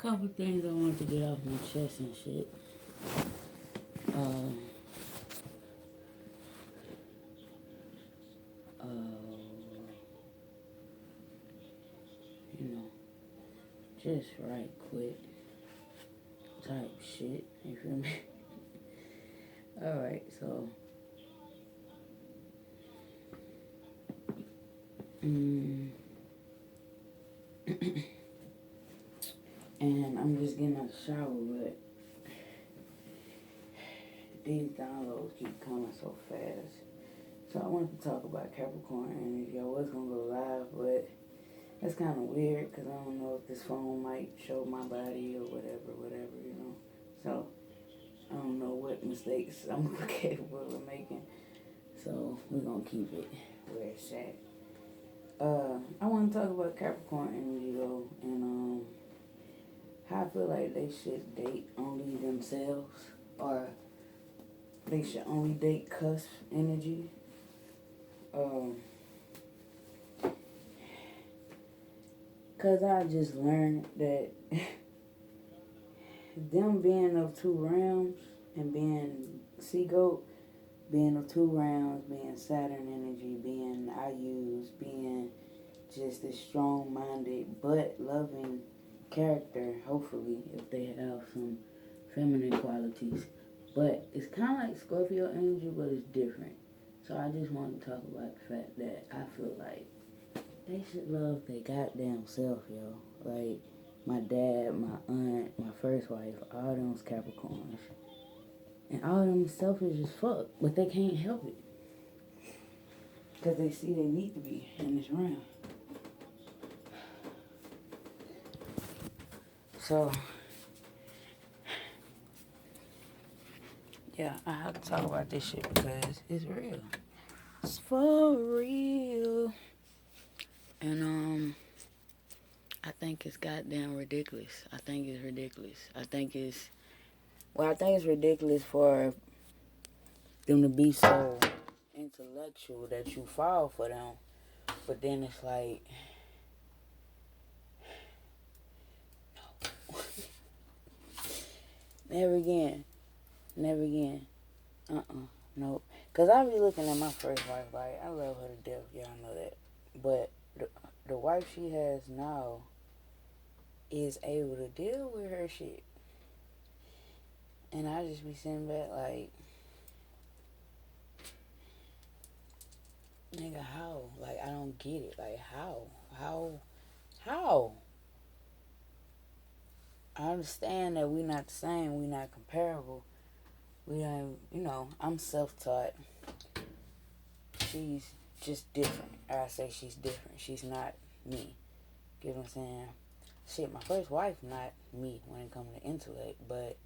couple things I wanted to get off my chest and shit. Uh, you know, just right quick type shit. You feel me? Alright, so. And I'm just getting out the shower, but these downloads keep coming so fast. So I wanted to talk about Capricorn energy. I was going to go live, but that's kind of weird because I don't know if this phone might show my body or whatever, you know. So I don't know what mistakes I'm capable of making. So we're going to keep it where it's at. I want to talk about Capricorn energy, though, and how I feel like they should date only themselves, or they should only date cusp energy. Cause I just learned that them being of two realms and being sea goat, being of two realms, being Saturn energy, being IUs, being just this strong-minded but loving character, hopefully, if they have some feminine qualities. But it's kind of like Scorpio energy, but it's different. So I just want to talk about the fact that I feel like they should love their goddamn self, yo. Like, my dad, my aunt, my first wife, all them was Capricorns. And all of them selfish as fuck, but they can't help it. Because they see they need to be in this round. So, yeah, I have to talk about this shit because it's real. It's for real. And, I think it's goddamn ridiculous. I think it's ridiculous for them to be so intellectual that you fall for them. But then it's like, no. Never again. Nope. Because I be looking at my first wife, like, I love her to death. Y'all know that. But the wife she has now is able to deal with her shit. And I just be sitting back like, nigga, how? Like, I don't get it. Like, how? I understand that we not the same. We not comparable. We don't, I'm self-taught. She's just different. I say she's different. She's not me. Get what I'm saying? Shit, my first wife not me when it comes to intellect, but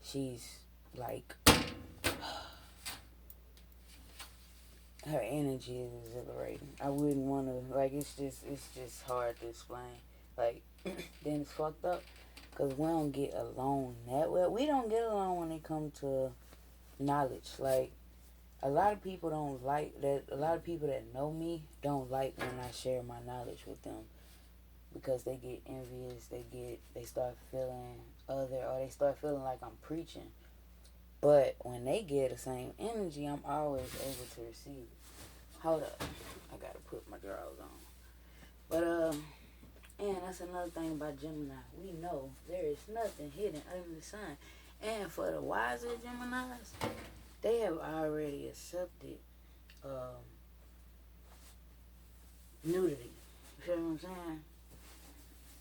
she's like, her energy is exhilarating. I wouldn't want to, like, it's just hard to explain. Like, then it's fucked up because we don't get along that well. We don't get along when it comes to knowledge. Like, a lot of people don't like that. A lot of people that know me don't like when I share my knowledge with them because they get envious. They start feeling or they start feeling like I'm preaching. But when they get the same energy, I'm always able to receive it. Hold up, I gotta put my drawers on. But and that's another thing about Gemini. We know there is nothing hidden under the sun. And for the wiser Geminis, they have already accepted nudity. You feel what I'm saying?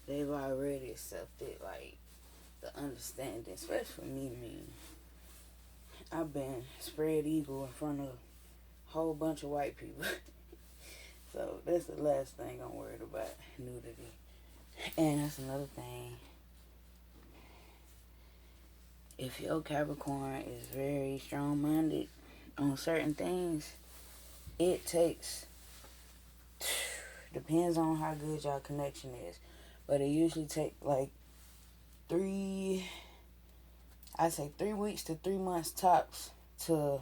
They've already accepted, like, the understanding, especially for me. I've been spread eagle in front of a whole bunch of white people. So that's the last thing I'm worried about, nudity. And that's another thing. If your Capricorn is very strong-minded on certain things, it takes, depends on how good y'all connection is, but it usually takes like 3 weeks to 3 months tops to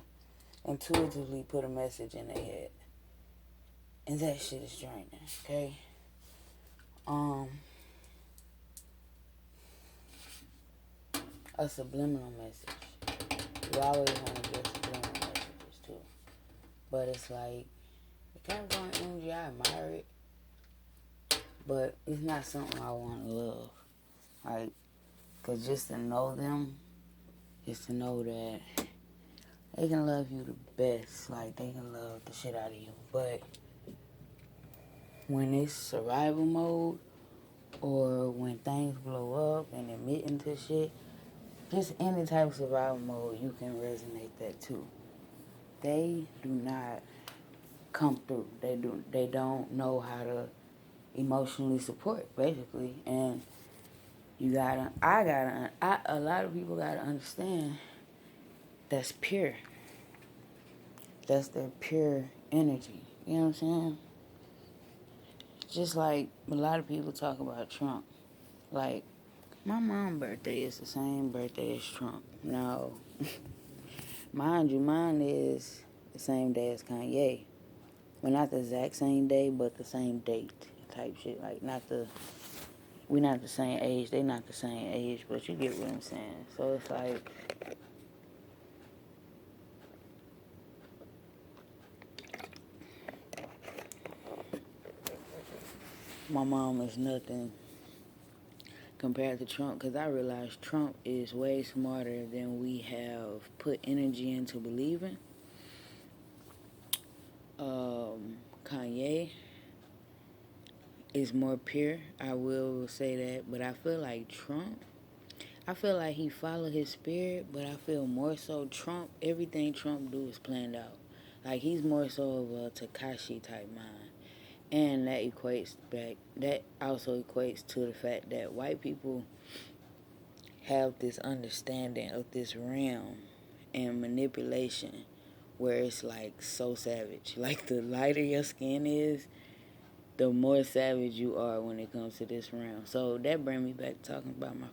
intuitively put a message in their head. And that shit is draining, okay? a subliminal message. You always want to get subliminal messages too. But it's like, the Capricorn energy, I admire it. But it's not something I want to love. Like, because just to know them is to know that they can love you the best. Like, they can love the shit out of you. But when it's survival mode, or when things blow up and admitting to shit, just any type of survival mode, you can resonate that too. They do not come through. They don't know how to emotionally support, basically. And a lot of people gotta understand that's pure. That's their pure energy. You know what I'm saying? Just like a lot of people talk about Trump. Like, my mom's birthday is the same birthday as Trump. No. Mind you, mine is the same day as Kanye. Well, not the exact same day, but the same date type shit. Like, we not the same age. They not the same age, but you get what I'm saying. So it's like, my mom is nothing compared to Trump, because I realize Trump is way smarter than we have put energy into believing. Kanye is more pure, I will say that, but I feel like Trump, I feel like he followed his spirit, but I feel more so Trump, everything Trump do is planned out. Like, he's more so of a Takashi type mind. And that also equates to the fact that white people have this understanding of this realm and manipulation where it's like so savage. Like, the lighter your skin is, the more savage you are when it comes to this realm. So that brings me back to talking about my,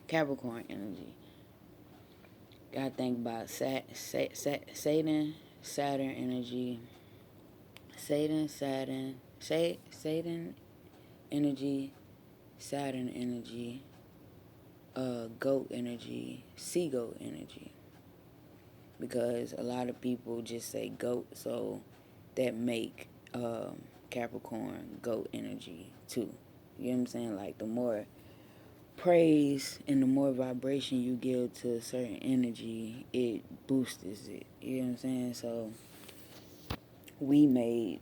Capricorn energy. Gotta think about Satan, Saturn energy, Satan energy, Saturn energy, goat energy, sea goat energy. Because a lot of people just say goat, so that make Capricorn goat energy too. You know what I'm saying? Like, the more praise and the more vibration you give to a certain energy, it boosts it. You know what I'm saying? So we made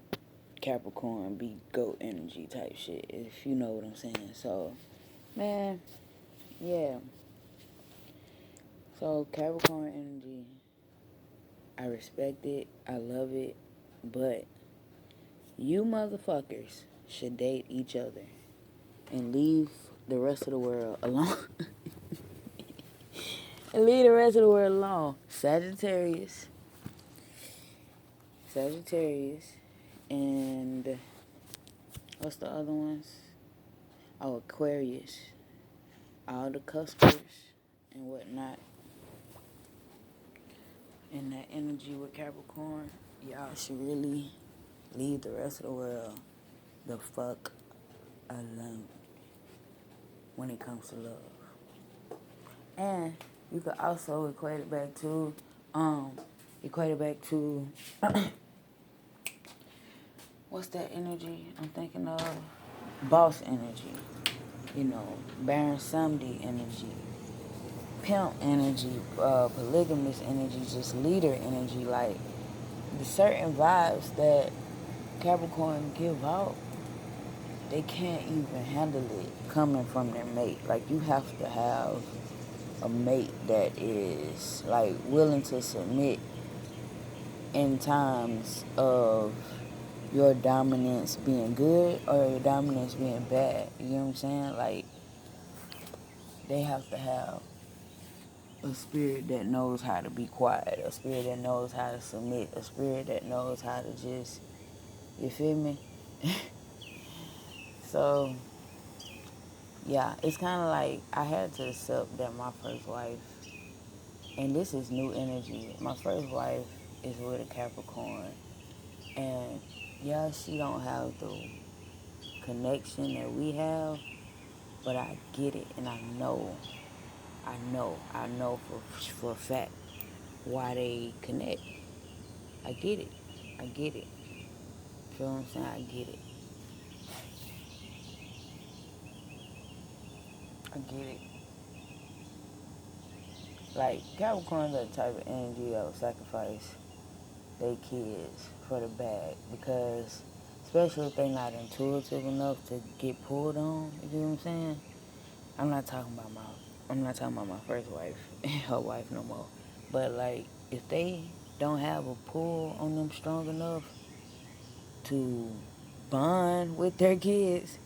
Capricorn be goat energy type shit, if you know what I'm saying. So, man, yeah. So Capricorn energy, I respect it, I love it, but you motherfuckers should date each other and leave the rest of the world alone. And leave the rest of the world alone. Sagittarius, and what's the other ones? Oh, Aquarius. All the cuspers and whatnot. And that energy with Capricorn, y'all should really leave the rest of the world the fuck alone when it comes to love. And you could also equate it back to what's that energy I'm thinking of? Boss energy. Baron Samedi energy, pimp energy, polygamous energy, just leader energy. Like, the certain vibes that Capricorn give out, they can't even handle it coming from their mate. Like, you have to have a mate that is, like, willing to submit in times of your dominance being good or your dominance being bad. You know what I'm saying? Like, they have to have a spirit that knows how to be quiet, a spirit that knows how to submit, a spirit that knows how to just, you feel me? So, yeah, it's kind of like I had to accept that my first wife, and this is new energy, my first wife is with a Capricorn, and yeah, she don't have the connection that we have, but I get it, and I know I know for a fact why they connect. I get it. I get it. Feel what I'm saying? I get it. I get it. Like, Capricorns are the type of energy that will sacrifice their kids for the bag because, especially if they're not intuitive enough to get pulled on, you know what I'm saying? I'm not talking about my first wife, her wife no more. But like, if they don't have a pull on them strong enough to bond with their kids,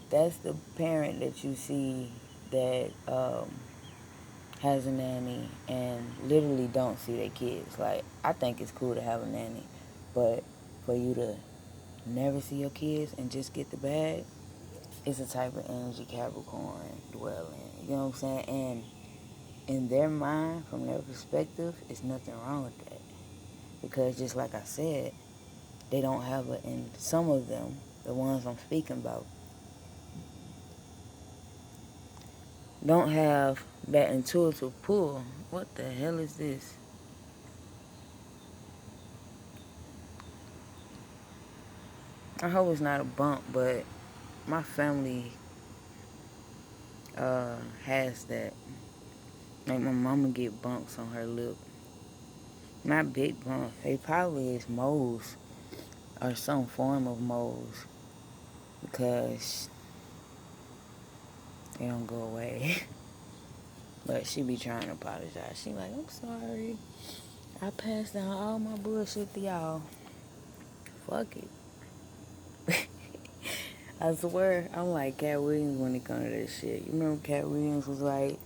that's the parent that you see that has a nanny and literally don't see their kids. Like, I think it's cool to have a nanny, but for you to never see your kids and just get the bag, it's a type of energy Capricorn dwell in. You know what I'm saying? And in their mind, from their perspective, it's nothing wrong with that. Because just like I said, they don't have and some of them, the ones I'm speaking about, don't have that intuitive pull. What the hell is this? I hope it's not a bump, but my family has that. Like, my mama get bumps on her lip. Not big bumps. They probably is moles or some form of moles because they don't go away. But she be trying to apologize. She like, I'm sorry. I passed down all my bullshit to y'all. Fuck it. I swear, I'm like Cat Williams when it comes to this shit. You remember Cat Williams was like,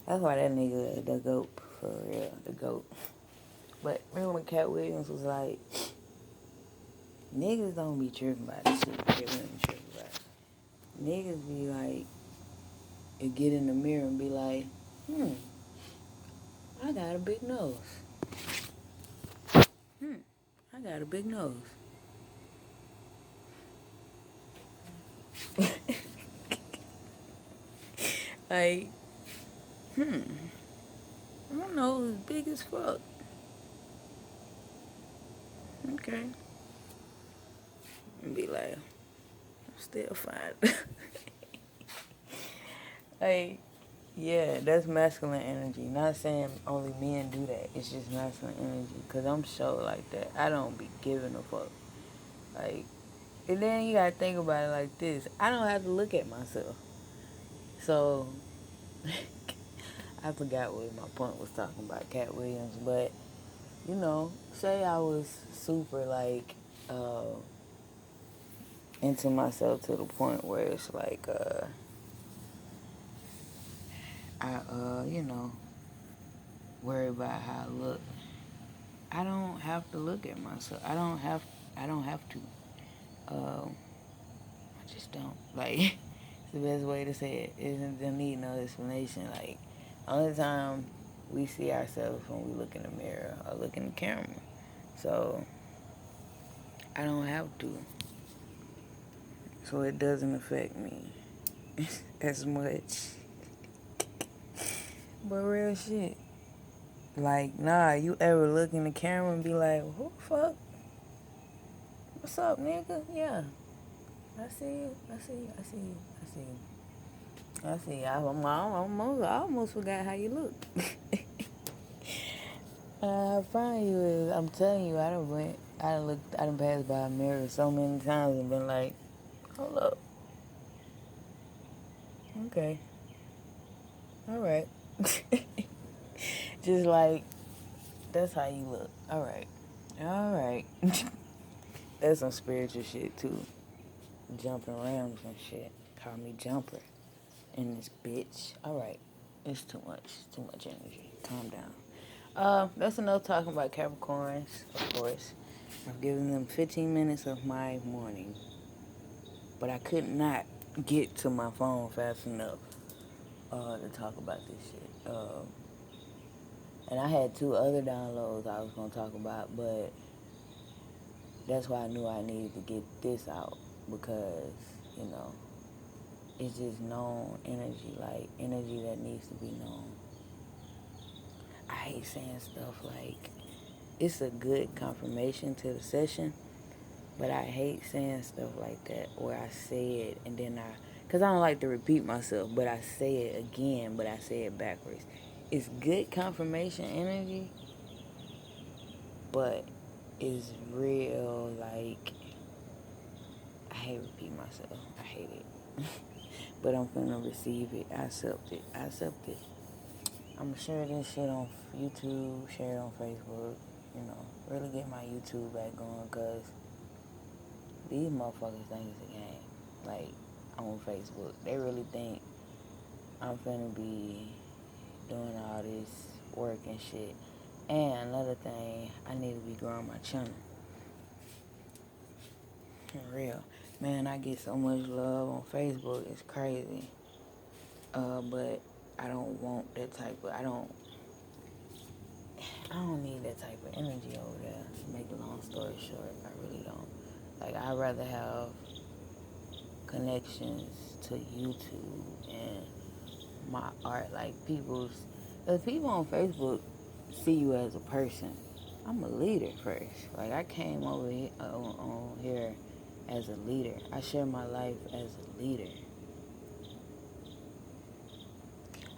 that's why that nigga the GOAT, for real, the GOAT. But remember when Cat Williams was like, niggas don't be tripping about this shit. Cat Williams tripping about it. Niggas be like, and get in the mirror and be like, I got a big nose. I got a big nose. Like, my nose is big as fuck. Okay. And be like, I'm still fine. Like, yeah, that's masculine energy. Not saying only men do that. It's just masculine energy. Because I'm sure like that. I don't be giving a fuck. Like, and then you gotta think about it like this. I don't have to look at myself. So, I forgot what my point was talking about, Cat Williams. But, you know, say I was super, like, into myself to the point where it's like, you know, worry about how I look. I don't have to look at myself. I don't have to. I just don't. Like, it's the best way to say it. Isn't there need no explanation. Like, only time we see ourselves when we look in the mirror or look in the camera. So, I don't have to. So it doesn't affect me as much. But real shit. Like, nah, you ever look in the camera and be like, who the fuck? What's up, nigga? Yeah. I see you. I see you. I see you. I see you. I see you. I almost forgot how you look. I find you is, I'm telling you, I done passed by a mirror so many times and been like, hold up. Okay. All right. Just like, that's how you look. All right. All right. That's some spiritual shit, too. Jumping around and shit. Call me Jumper in this bitch. All right. It's too much. Too much energy. Calm down. That's enough talking about Capricorns, of course. I've given them 15 minutes of my morning. But I could not get to my phone fast enough to talk about this shit. And I had two other downloads I was going to talk about, but that's why I knew I needed to get this out because, you know, it's just known energy, like energy that needs to be known. I hate saying stuff like it's a good confirmation to the session, but I hate saying stuff like that where I say it and then because I don't like to repeat myself, but I say it again, but I say it backwards. It's good confirmation energy, but it's real, like, I hate repeating myself. I hate it. But I'm finna receive it. I accept it. I accept it. I'm gonna share this shit on YouTube, share it on Facebook, really get my YouTube back going, because these motherfuckers think it's a game. Like, on Facebook. They really think I'm finna be doing all this work and shit. And another thing, I need to be growing my channel. For real. Man, I get so much love on Facebook. It's crazy. But I don't want that type of, I don't need that type of energy over there. To make a long story short, I really don't. Like, I'd rather have connections to YouTube and my art. Like, if people on Facebook see you as a person, I'm a leader first. Like, I came over here, on here as a leader. I share my life as a leader.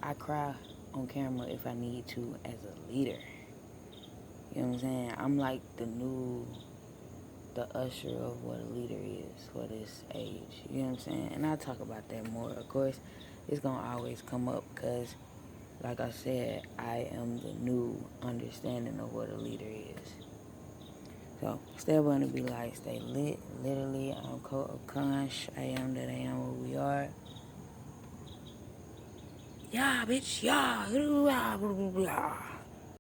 I cry on camera if I need to as a leader. You know what I'm saying? I'm like the usher of what a leader is for this age. You know what I'm saying? And I'll talk about that more. Of course, it's going to always come up because, like I said, I am the new understanding of what a leader is. So, stay up to be like, stay lit. Literally, I'm OKHAN. I am that I am what we are. Yeah, bitch, yeah.